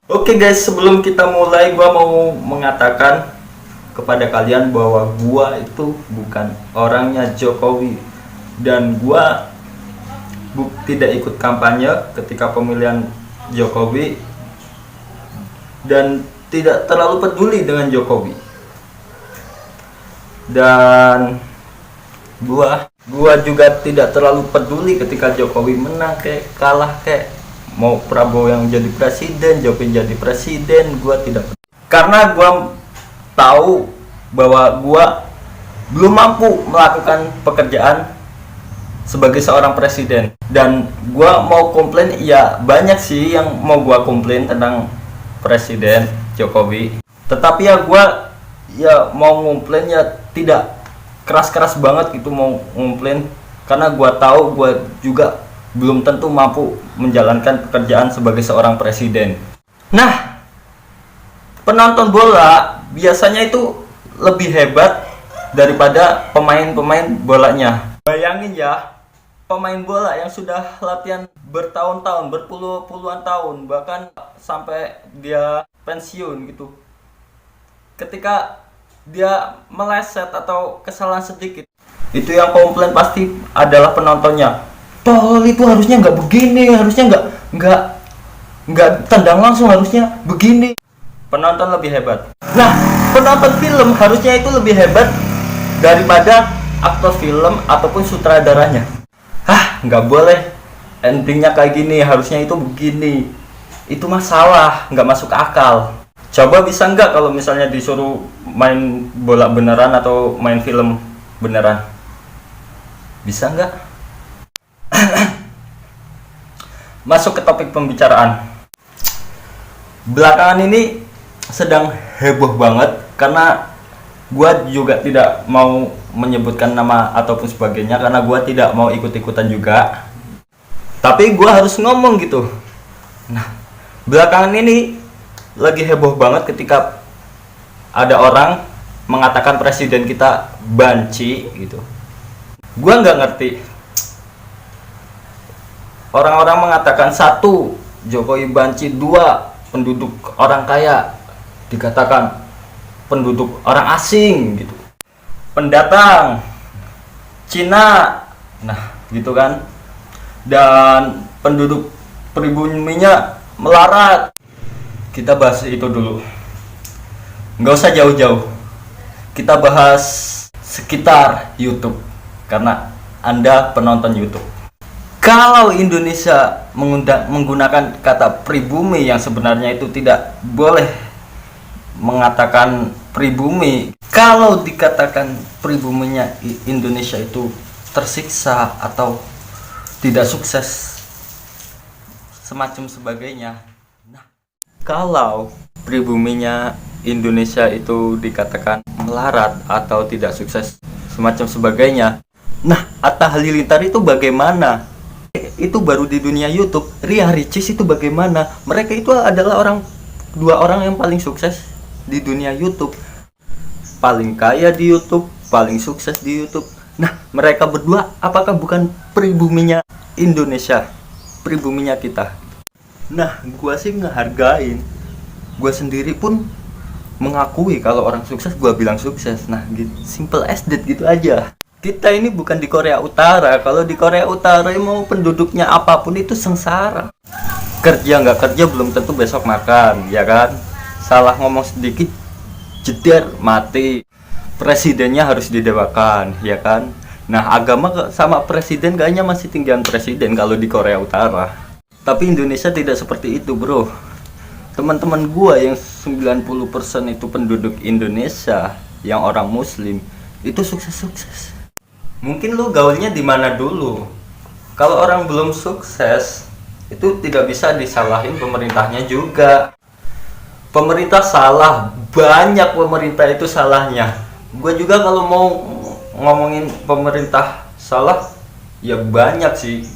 Oke guys, sebelum kita mulai, gua mau mengatakan kepada kalian bahwa gua itu bukan orangnya Jokowi dan gua tidak ikut kampanye ketika pemilihan Jokowi dan tidak terlalu peduli dengan Jokowi. Dan gua juga tidak terlalu peduli ketika Jokowi menang kayak kalah kayak mau Prabowo yang jadi presiden, Jokowi jadi presiden, gua tidak peduli. Karena gua tahu bahwa gua belum mampu melakukan pekerjaan sebagai seorang presiden. Dan gua mau komplain, ya banyak sih yang mau gua komplain tentang presiden Jokowi. Tetapi ya gua mau komplain ya tidak keras-keras banget gitu mau komplain, karena gua tahu gua juga belum tentu mampu menjalankan pekerjaan sebagai seorang presiden. Nah, penonton bola biasanya itu lebih hebat daripada pemain-pemain bolanya. Bayangin ya, pemain bola yang sudah latihan bertahun-tahun, berpuluh-puluhan tahun, bahkan sampai dia pensiun gitu. Ketika dia meleset atau kesalahan sedikit, itu yang komplain pasti adalah penontonnya. Tol itu harusnya nggak begini, harusnya nggak tendang langsung, harusnya begini. Penonton lebih hebat. Nah, penonton film harusnya itu lebih hebat daripada aktor film ataupun sutradaranya. Nggak boleh endingnya kayak gini, harusnya itu begini. Itu masalah, nggak masuk akal. Coba bisa nggak kalau misalnya disuruh main bola beneran atau main film beneran? Bisa nggak? Masuk ke topik pembicaraan. Belakangan ini sedang heboh banget karena gua juga tidak mau menyebutkan nama ataupun sebagainya karena gua tidak mau ikut-ikutan juga. Tapi gua harus ngomong gitu. Nah, belakangan ini lagi heboh banget ketika ada orang mengatakan presiden kita banci gitu. Gua nggak ngerti. Orang-orang mengatakan satu, Jokowi banci, dua, penduduk orang kaya dikatakan penduduk orang asing gitu, pendatang Cina, nah gitu kan, dan penduduk pribuminya melarat. Kita bahas itu dulu, nggak usah jauh-jauh, kita bahas sekitar YouTube karena Anda penonton YouTube. Kalau Indonesia menggunakan kata pribumi yang sebenarnya itu tidak boleh mengatakan pribumi. Kalau dikatakan pribuminya Indonesia itu tersiksa atau tidak sukses semacam sebagainya. Nah, kalau pribuminya Indonesia itu dikatakan melarat atau tidak sukses semacam sebagainya. Nah, Atta Halilintar itu bagaimana? Itu baru di dunia YouTube. Ria Ricis itu bagaimana? Mereka itu adalah dua orang yang paling sukses di dunia YouTube, paling kaya di YouTube, paling sukses di YouTube. Nah, mereka berdua apakah bukan pribuminya Indonesia, pribuminya kita? Nah, gua sih ngehargain. Gua sendiri pun mengakui kalau orang sukses gua bilang sukses. Nah, gitu, simple as that gitu aja. Kita ini bukan di Korea Utara. Kalau di Korea Utara mau penduduknya apapun itu sengsara. Kerja nggak kerja belum tentu besok makan, ya kan? Salah ngomong sedikit jeder mati. Presidennya harus didewakan, ya kan? Nah, agama sama presiden kayaknya masih tinggian presiden kalau di Korea Utara. Tapi Indonesia tidak seperti itu, bro. Teman-teman gua yang 90% itu penduduk Indonesia yang orang muslim itu sukses-sukses. Mungkin lu gaulnya di mana dulu? Kalau orang belum sukses itu tidak bisa disalahin pemerintahnya juga. Pemerintah salah, banyak pemerintah itu salahnya. Gue juga kalau mau ngomongin pemerintah salah, ya banyak sih.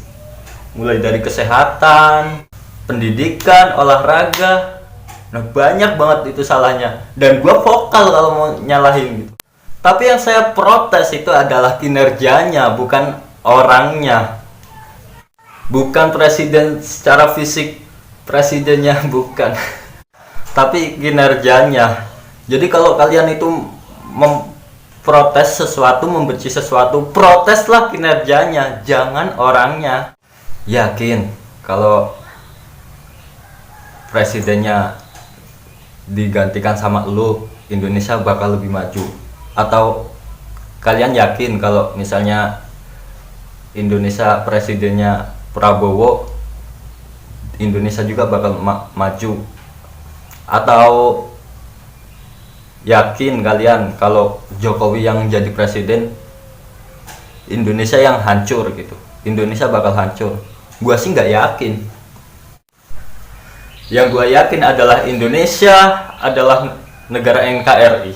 Mulai dari kesehatan, pendidikan, olahraga. Nah, banyak banget itu salahnya. Dan gue vokal kalau mau nyalahin gitu. Tapi yang saya protes itu adalah kinerjanya, bukan orangnya. Bukan presiden secara fisik, presidennya bukan. tapi kinerjanya. Jadi kalau kalian itu memprotes sesuatu, membenci sesuatu, proteslah kinerjanya, jangan orangnya. Yakin kalau presidennya digantikan sama lu, Indonesia bakal lebih maju? Atau kalian yakin kalau misalnya Indonesia presidennya Prabowo, Indonesia juga bakal maju? Atau yakin kalian kalau Jokowi yang jadi presiden, Indonesia yang hancur gitu, Indonesia bakal hancur? Gua sih nggak yakin. Yang gua yakin adalah Indonesia adalah negara NKRI.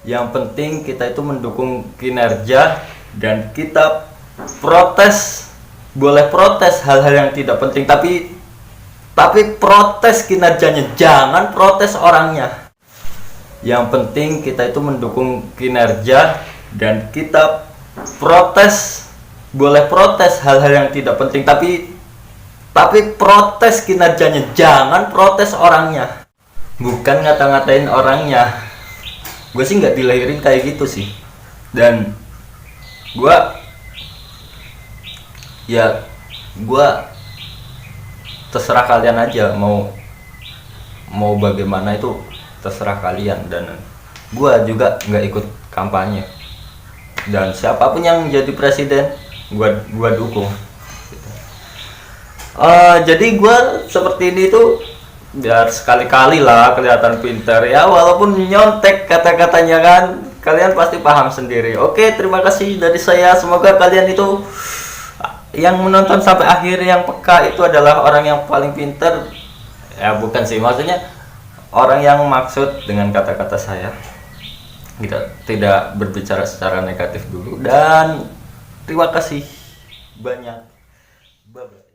Yang penting kita itu mendukung kinerja dan kita protes. Boleh protes hal-hal yang tidak penting, tapi protes kinerjanya, jangan protes orangnya. Yang penting kita itu mendukung kinerja dan kita protes. Boleh protes hal-hal yang tidak penting, tapi protes kinerjanya, jangan protes orangnya. Bukan ngata-ngatain orangnya. Gue sih nggak dilahirin kayak gitu sih. Dan gue terserah kalian aja mau bagaimana, itu terserah kalian. Dan gue juga nggak ikut kampanye, dan siapapun yang jadi presiden gue dukung gitu. Jadi gue seperti ini tuh biar sekali-kali lah kelihatan pintar ya, walaupun nyontek kata-katanya kan, kalian pasti paham sendiri. Oke, terima kasih dari saya. Semoga kalian itu yang menonton sampai akhir, yang peka itu adalah orang yang paling pintar. Ya bukan sih, maksudnya orang yang maksud dengan kata-kata saya tidak berbicara secara negatif dulu. Dan terima kasih banyak. Bye bye.